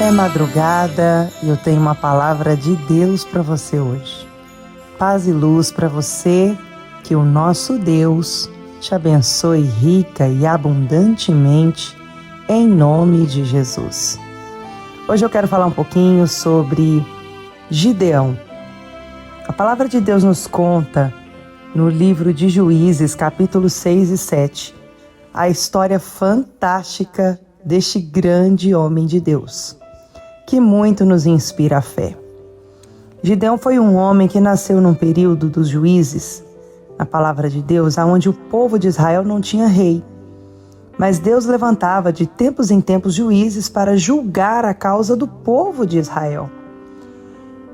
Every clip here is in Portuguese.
É madrugada e eu tenho uma palavra de Deus para você hoje. Paz e luz para você, que o nosso Deus te abençoe rica e abundantemente, em nome de Jesus. Hoje eu quero falar um pouquinho sobre Gideão. A palavra de Deus nos conta, no livro de Juízes, capítulo 6 e 7, a história fantástica deste grande homem de Deus, que muito nos inspira a fé. Gideão foi um homem que nasceu num período dos juízes, na palavra de Deus, onde o povo de Israel não tinha rei. Mas Deus levantava de tempos em tempos juízes para julgar a causa do povo de Israel.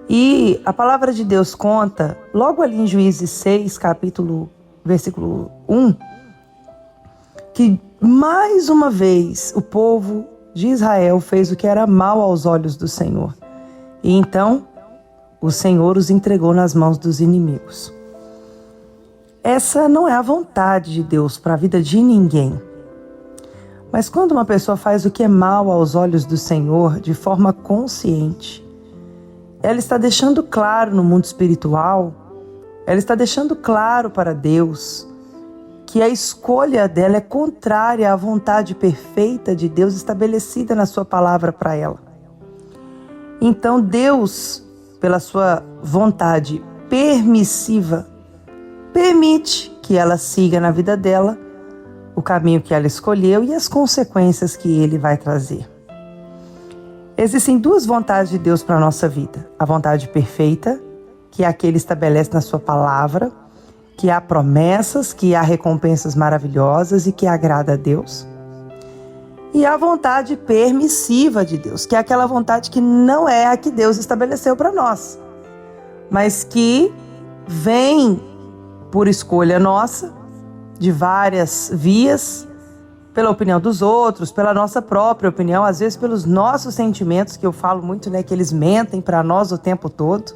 E a palavra de Deus conta, logo ali em Juízes 6, versículo 1, que mais uma vez o povo de Israel fez o que era mal aos olhos do Senhor. E então o Senhor os entregou nas mãos dos inimigos. Essa não é a vontade de Deus para a vida de ninguém. Mas quando uma pessoa faz o que é mal aos olhos do Senhor de forma consciente, ela está deixando claro no mundo espiritual, ela está deixando claro para Deus que a escolha dela é contrária à vontade perfeita de Deus estabelecida na sua palavra para ela. Então Deus, pela sua vontade permissiva, permite que ela siga na vida dela o caminho que ela escolheu e as consequências que ele vai trazer. Existem duas vontades de Deus para a nossa vida. A vontade perfeita, que é a que ele estabelece na sua palavra, que há promessas, que há recompensas maravilhosas e que agrada a Deus. E a vontade permissiva de Deus, que é aquela vontade que não é a que Deus estabeleceu para nós, mas que vem por escolha nossa, de várias vias, pela opinião dos outros, pela nossa própria opinião, às vezes pelos nossos sentimentos, que eu falo muito, que eles mentem para nós o tempo todo.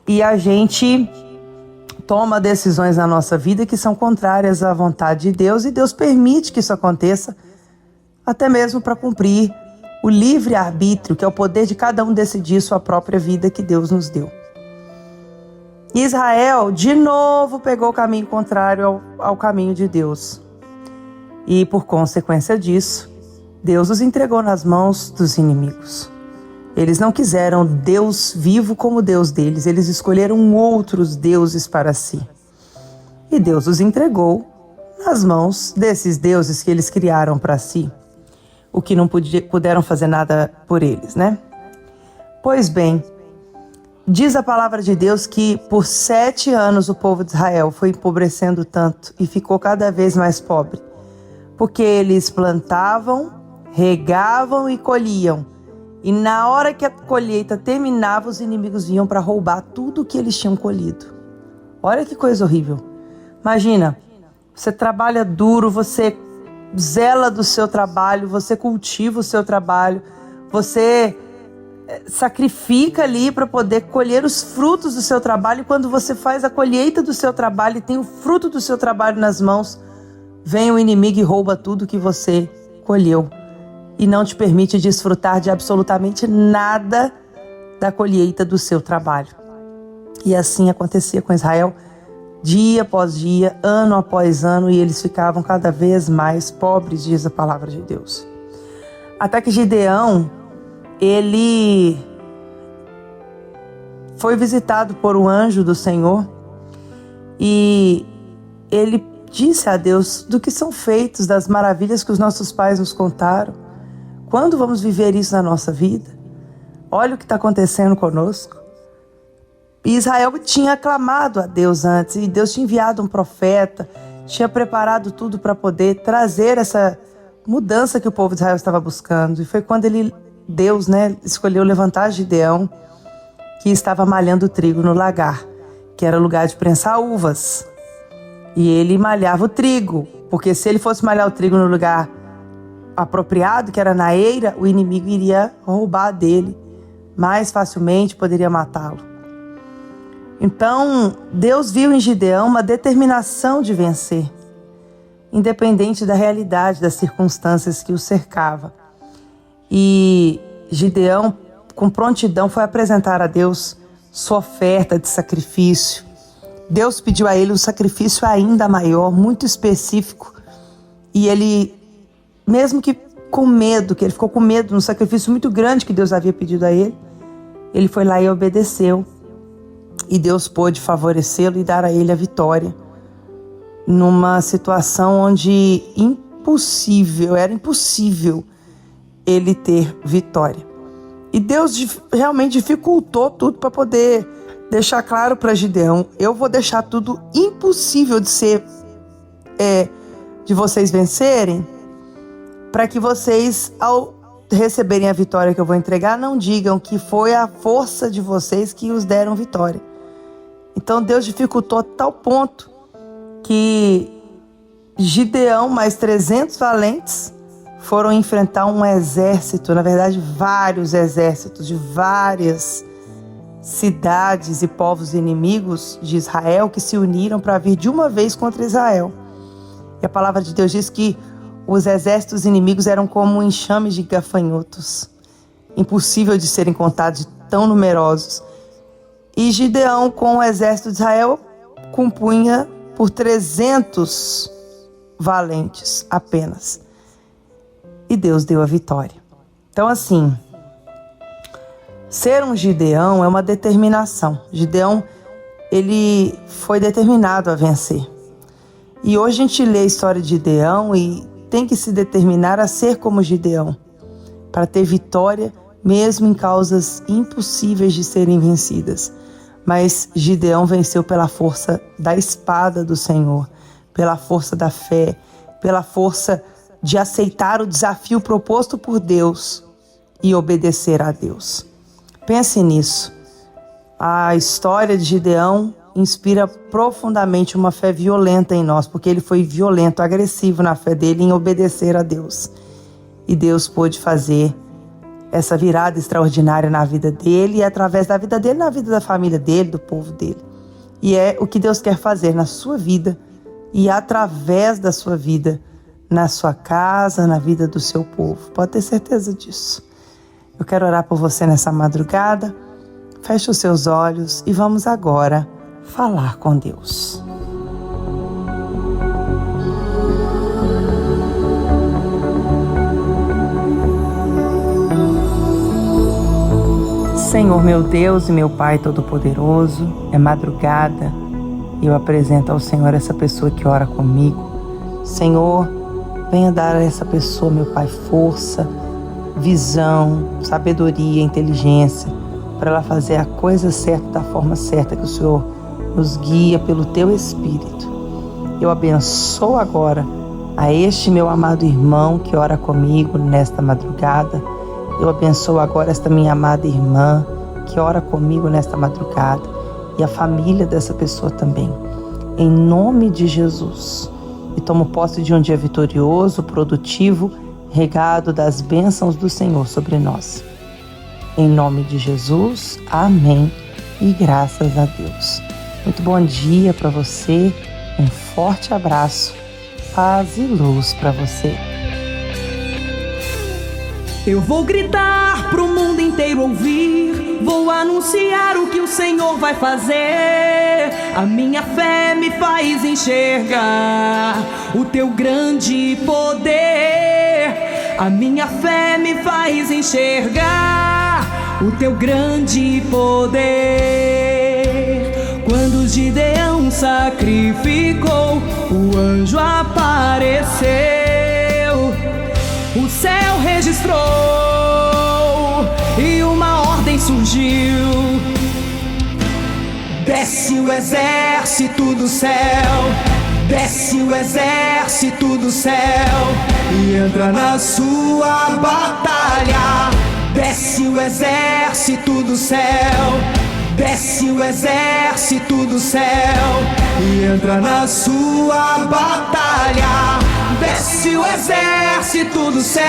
E a gente toma decisões na nossa vida que são contrárias à vontade de Deus, e Deus permite que isso aconteça, até mesmo para cumprir o livre-arbítrio, que é o poder de cada um decidir sua própria vida que Deus nos deu. Israel, de novo, pegou o caminho contrário ao caminho de Deus. E, por consequência disso, Deus os entregou nas mãos dos inimigos. Eles não quiseram Deus vivo como Deus deles, eles escolheram outros deuses para si. E Deus os entregou nas mãos desses deuses que eles criaram para si, o que não puderam fazer nada por eles, né? Pois bem, diz a palavra de Deus que por 7 anos o povo de Israel foi empobrecendo tanto e ficou cada vez mais pobre, porque eles plantavam, regavam e colhiam. E na hora que a colheita terminava, os inimigos vinham para roubar tudo o que eles tinham colhido. Olha que coisa horrível. Imagina, você trabalha duro, você zela do seu trabalho, você cultiva o seu trabalho, você sacrifica ali para poder colher os frutos do seu trabalho. E quando você faz a colheita do seu trabalho e tem o fruto do seu trabalho nas mãos, vem o inimigo e rouba tudo que você colheu e não te permite desfrutar de absolutamente nada da colheita do seu trabalho. E assim acontecia com Israel, dia após dia, ano após ano, e eles ficavam cada vez mais pobres, diz a palavra de Deus. Até que Gideão, ele foi visitado por um anjo do Senhor e ele disse a Deus do que são feitos, das maravilhas que os nossos pais nos contaram. Quando vamos viver isso na nossa vida? Olha o que está acontecendo conosco. E Israel tinha clamado a Deus antes, e Deus tinha enviado um profeta, tinha preparado tudo para poder trazer essa mudança que o povo de Israel estava buscando. E foi quando Deus, escolheu levantar Gideão, que estava malhando trigo no lagar, que era o lugar de prensar uvas. E ele malhava o trigo, porque se ele fosse malhar o trigo no lugar apropriado, que era na eira, o inimigo iria roubar dele mais facilmente, poderia matá-lo. Então, Deus viu em Gideão uma determinação de vencer, independente da realidade, das circunstâncias que o cercava. E Gideão, com prontidão, foi apresentar a Deus sua oferta de sacrifício. Deus pediu a ele um sacrifício ainda maior, muito específico. E ele, mesmo que com medo, que ele ficou com medo no sacrifício muito grande que Deus havia pedido a ele, ele foi lá e obedeceu. E Deus pôde favorecê-lo e dar a ele a vitória numa situação onde era impossível ele ter vitória. E Deus realmente dificultou tudo para poder deixar claro para Gideão: eu vou deixar tudo impossível de vocês vencerem, para que vocês, ao receberem a vitória que eu vou entregar, não digam que foi a força de vocês que os deram vitória. Então Deus dificultou a tal ponto que Gideão mais 300 valentes foram enfrentar um exército, na verdade vários exércitos de várias cidades e povos inimigos de Israel que se uniram para vir de uma vez contra Israel. E a palavra de Deus diz que os exércitos inimigos eram como um enxame de gafanhotos, impossível de serem contados, tão numerosos. E Gideão, com o exército de Israel, compunha por 300 valentes apenas. E Deus deu a vitória. Então, assim, ser um Gideão é uma determinação. Gideão, ele foi determinado a vencer. E hoje a gente lê a história de Gideão e tem que se determinar a ser como Gideão, para ter vitória mesmo em causas impossíveis de serem vencidas. Mas Gideão venceu pela força da espada do Senhor, pela força da fé, pela força de aceitar o desafio proposto por Deus e obedecer a Deus. Pense nisso. A história de Gideão inspira profundamente uma fé violenta em nós, porque ele foi violento, agressivo na fé dele em obedecer a Deus. E Deus pôde fazer essa virada extraordinária na vida dele e através da vida dele, na vida da família dele, do povo dele. E é o que Deus quer fazer na sua vida e através da sua vida, na sua casa, na vida do seu povo. Pode ter certeza disso. Eu quero orar por você nessa madrugada. Feche os seus olhos e vamos agora falar com Deus. Senhor, meu Deus e meu Pai Todo-Poderoso, é madrugada e eu apresento ao Senhor essa pessoa que ora comigo. Senhor, venha dar a essa pessoa, meu Pai, força, visão, sabedoria, inteligência, para ela fazer a coisa certa da forma certa, que o Senhor nos guia pelo Teu Espírito. Eu abençoo agora a este meu amado irmão que ora comigo nesta madrugada. Eu abençoo agora esta minha amada irmã que ora comigo nesta madrugada e a família dessa pessoa também. Em nome de Jesus. E tomo posse de um dia vitorioso, produtivo, regado das bênçãos do Senhor sobre nós. Em nome de Jesus, amém e graças a Deus. Muito bom dia para você, um forte abraço, paz e luz para você. Eu vou gritar pro mundo inteiro ouvir, vou anunciar o que o Senhor vai fazer. A minha fé me faz enxergar o Teu grande poder. A minha fé me faz enxergar o Teu grande poder. Quando Gideão sacrificou, o anjo apareceu. O céu registrou e uma ordem surgiu. Desce o exército do céu, desce o exército do céu e entra na sua batalha. Desce o exército do céu, desce o exército do céu e entra na sua batalha. Desce o exército do céu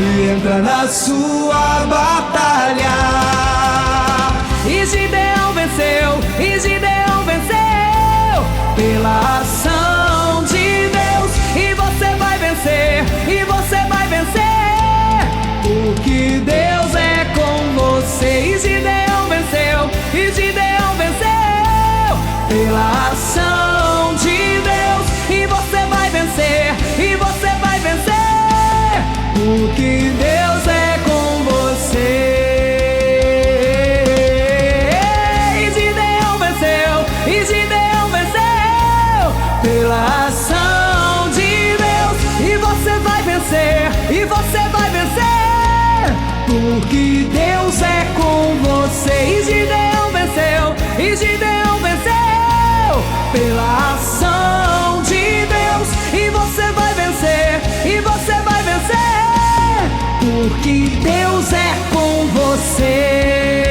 e entra na sua batalha. E Gideão venceu, e Gideão venceu pela ação de Deus. E você vai vencer, e você vai vencer, porque Deus ação de Deus, e você vai vencer, e você vai vencer, porque Deus é com você. E Gideão venceu, e Gideão venceu pela ação de Deus, e você vai vencer, e você vai vencer, porque Deus é com você. E Gideão venceu, e Gideão venceu pela ação de Deus, e você vai vencer, e você vai vencer, porque Deus é com você.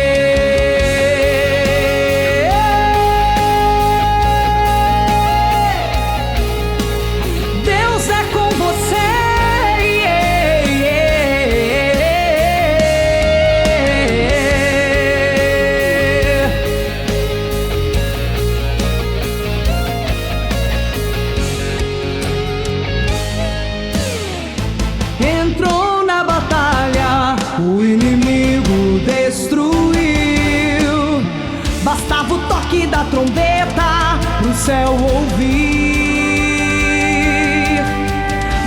Deus é com você. Entrou na batalha, o inimigo destruiu. Bastava o toque da trombeta pro céu ouvir.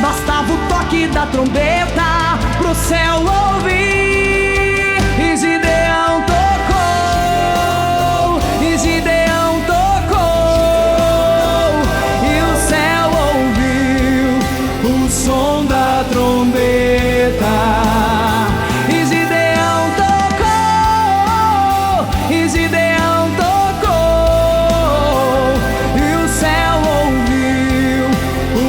Bastava o toque da trombeta pro céu ouvir. E Gideão tocou, e Gideão tocou, e o céu ouviu o som da trombeta. E Gideão tocou, e Gideão tocou, e o céu ouviu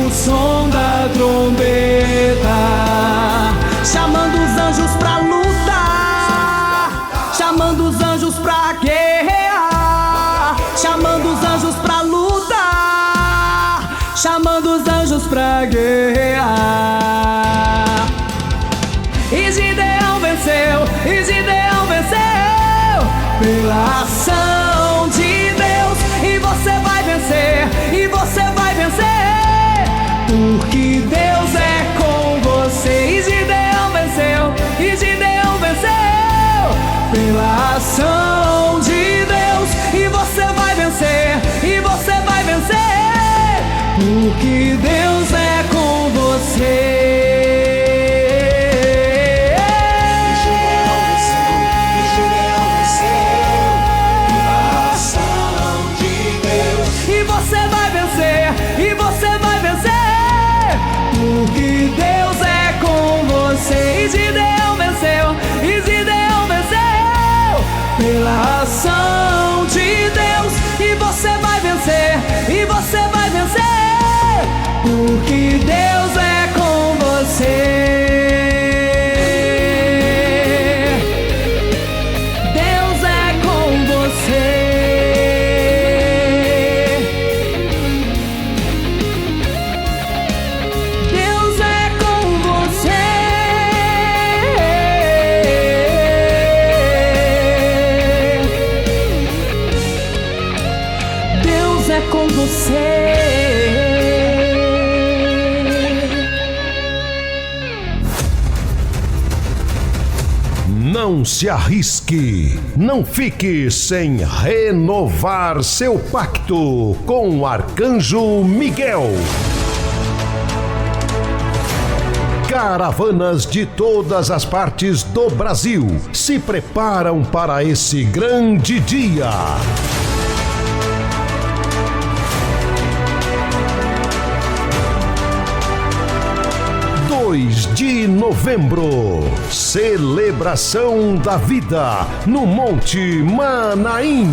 o som da trombeta, chamando os anjos pra lutar, chamando os anjos pra guerrear, chamando os anjos pra lutar, chamando os anjos pra guerrear. E Gideão venceu, e Gideão venceu pela ação de Deus, e você vai vencer, e você vai vencer, porque Deus é com você. E Gideão venceu, e Gideão venceu pela ação de Deus, e você vai vencer, e você vai vencer, porque Deus é com você. Porque Deus é com você. E Gideão venceu, e Gideão venceu pela ação de Deus, e você vai vencer, e você vai vencer, porque Deus é com você. Deus é com você. Com você. Não se arrisque, não fique sem renovar seu pacto com o Arcanjo Miguel. Caravanas de todas as partes do Brasil se preparam para esse grande dia. 2 de novembro, celebração da vida no Monte Manaim.